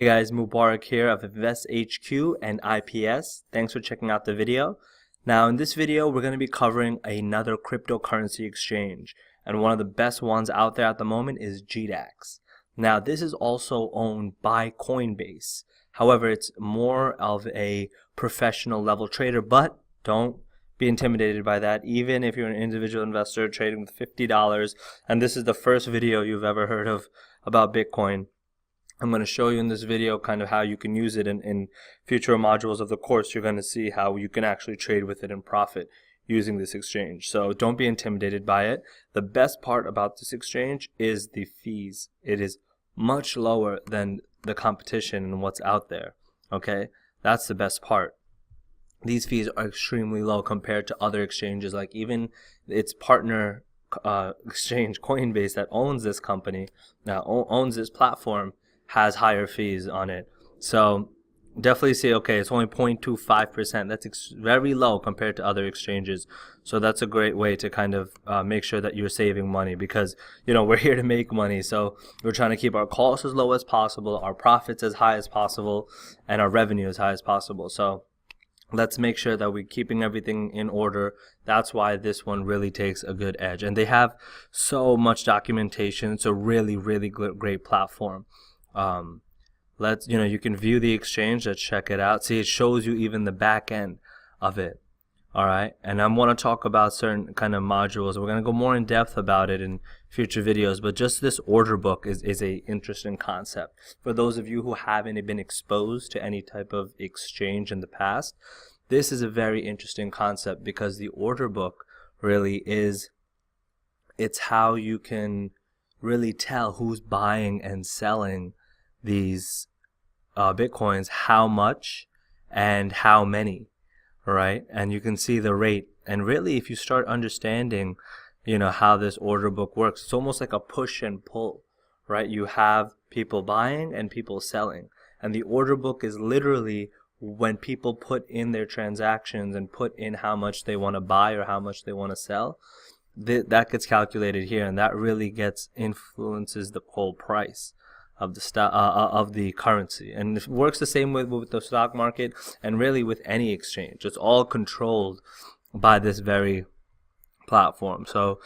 Hey guys, Mubarak here of 𝑘 and IPS. Thanks for checking out the video. Now in this video we're going to be covering another cryptocurrency exchange, and one of the best ones out there at the moment is GDAX. Now this is also owned by Coinbase. However, it's more of a professional level trader, but don't be intimidated by that. Even if you're an individual investor trading with $50 and this is the first video you've ever heard of about Bitcoin, I'm going to show you in this video kind of how you can use it in future modules of the course. You're going to see how you can actually trade with it and profit using this exchange. So don't be intimidated by it. The best part about this exchange is the fees. It is much lower than the competition and what's out there. Okay, that's the best part. These fees are extremely low compared to other exchanges, like even its partner exchange Coinbase that owns this company, owns this platform, has higher fees on it. So definitely see, okay, it's only 0.25%. That's very low compared to other exchanges. So that's a great way to kind of make sure that you're saving money, because you know we're here to make money. So we're trying to keep our costs as low as possible, our profits as high as possible, and our revenue as high as possible. So let's make sure that we're keeping everything in order. That's why this one really takes a good edge. And they have so much documentation. It's a really, really great platform. You can view the exchange. Let's check it out. See, it shows you even the back end of it. All right, and I want to talk about certain kind of modules. We're going to go more in depth about it in future videos, but just this order book is a interesting concept for those of you who haven't been exposed to any type of exchange in the past. This is a very interesting concept, because the order book really it's how you can really tell who's buying and selling these bitcoins, how much and how many, right? And you can see the rate. And really, if you start understanding how this order book works, it's almost like a push and pull, right? You have people buying and people selling, and the order book is literally when people put in their transactions and put in how much they want to buy or how much they want to sell. That gets calculated here, and that really influences the whole price of the currency. And it works the same way with the stock market, and really with any exchange. It's all controlled by this very platform. So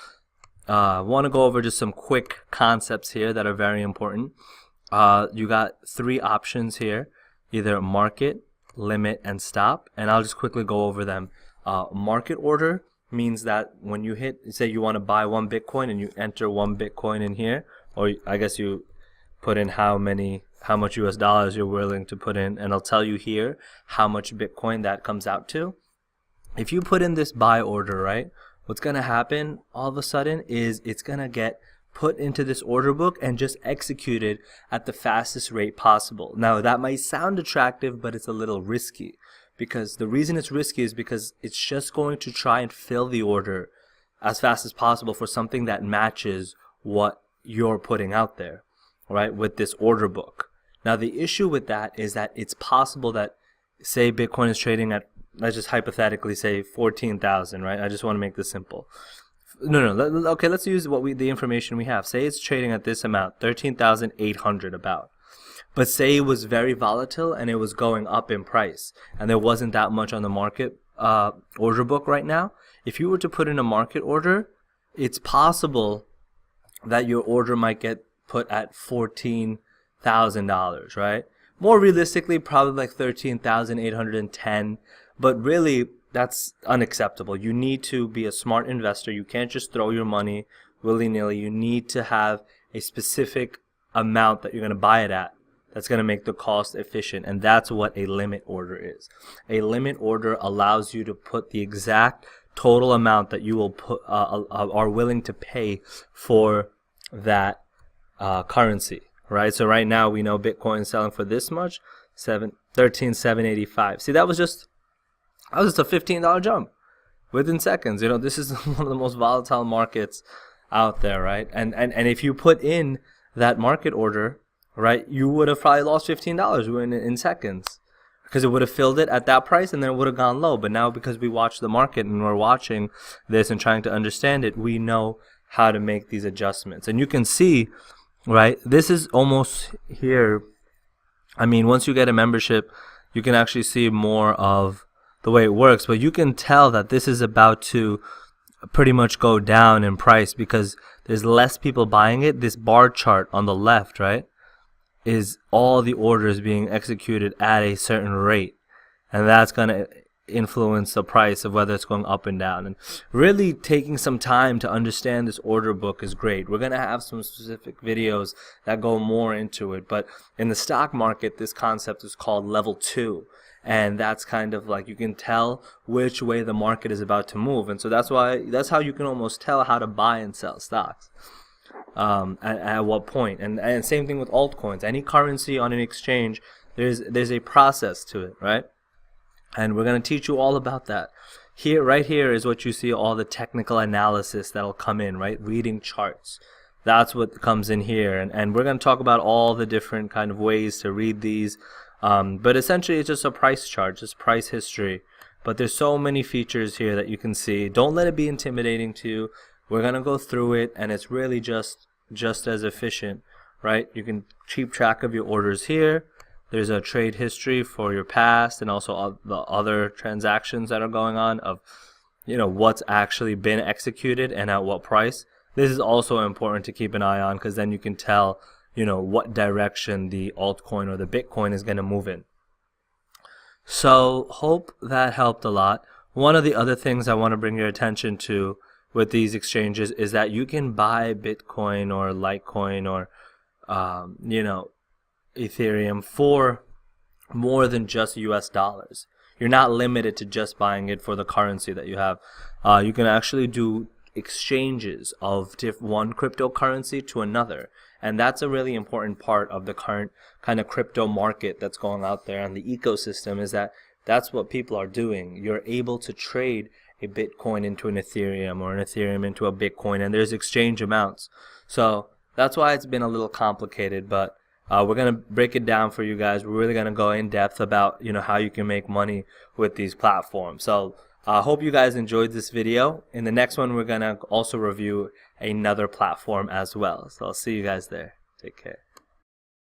I want to go over just some quick concepts here that are very important. You got three options here: either market, limit, and stop. And I'll just quickly go over them. Market order means that when you say you want to buy 1 Bitcoin, and you enter 1 Bitcoin in here, or I guess you put in how much US dollars you're willing to put in, and I'll tell you here how much Bitcoin that comes out to. If you put in this buy order, right, what's going to happen all of a sudden is it's going to get put into this order book and just executed at the fastest rate possible. Now that might sound attractive, but it's a little risky, because the reason it's risky is because it's just going to try and fill the order as fast as possible for something that matches what you're putting out there, right, with this order book. Now the issue with that is that it's possible that, say Bitcoin is trading at, let's just hypothetically say 14,000, right? I just want to make this simple. Okay, let's use the information we have. Say it's trading at this amount, 13,800 about. But say it was very volatile and it was going up in price, and there wasn't that much on the market order book right now. If you were to put in a market order, it's possible that your order might get put at $14,000, right? More realistically, probably like 13,810, but really that's unacceptable. You need to be a smart investor. You can't just throw your money willy-nilly. You need to have a specific amount that you're going to buy it at that's going to make the cost efficient, and that's what a limit order is. A limit order allows you to put the exact total amount that you will are willing to pay for that currency, right? So right now we know Bitcoin is selling for this much, 13,785. See, that was just a $15 jump within seconds. This is one of the most volatile markets out there, right? And if you put in that market order, right, you would have probably lost $15 in seconds, because it would have filled it at that price and then it would have gone low. But now, because we watch the market and we're watching this and trying to understand it, we know how to make these adjustments. And you can see, right, this is almost here I mean, once you get a membership, you can actually see more of the way it works, but you can tell that this is about to pretty much go down in price because there's less people buying it. This bar chart on the left, right, is all the orders being executed at a certain rate, and that's going to influence the price of whether it's going up and down. And really taking some time to understand this order book is great. We're going to have some specific videos that go more into it, but in the stock market, this concept is called level 2, and that's kind of like you can tell which way the market is about to move. And so that's how you can almost tell how to buy and sell stocks, at what point. And same thing with altcoins. Any currency on an exchange, there's a process to it, right? And we're going to teach you all about that. Here, right here is what you see, all the technical analysis that'll come in, right? Reading charts. That's what comes in here. And we're going to talk about all the different kind of ways to read these. But essentially, it's just a price chart, just price history. But there's so many features here that you can see. Don't let it be intimidating to you. We're going to go through it, and it's really just as efficient, right? You can keep track of your orders here. There's a trade history for your past and also the other transactions that are going on of, what's actually been executed and at what price. This is also important to keep an eye on because then you can tell, what direction the altcoin or the Bitcoin is going to move in. So hope that helped a lot. One of the other things I want to bring your attention to with these exchanges is that you can buy Bitcoin or Litecoin or, Ethereum for more than just US dollars. You're not limited to just buying it for the currency that you have. You can actually do exchanges of one cryptocurrency to another, and that's a really important part of the current kind of crypto market that's going out there and the ecosystem, is that that's what people are doing. You're able to trade a Bitcoin into an Ethereum or an Ethereum into a Bitcoin, and there's exchange amounts. So that's why it's been a little complicated, but we're going to break it down for you guys. We're really going to go in depth about, how you can make money with these platforms. So I hope you guys enjoyed this video. In the next one, we're going to also review another platform as well. So I'll see you guys there. Take care.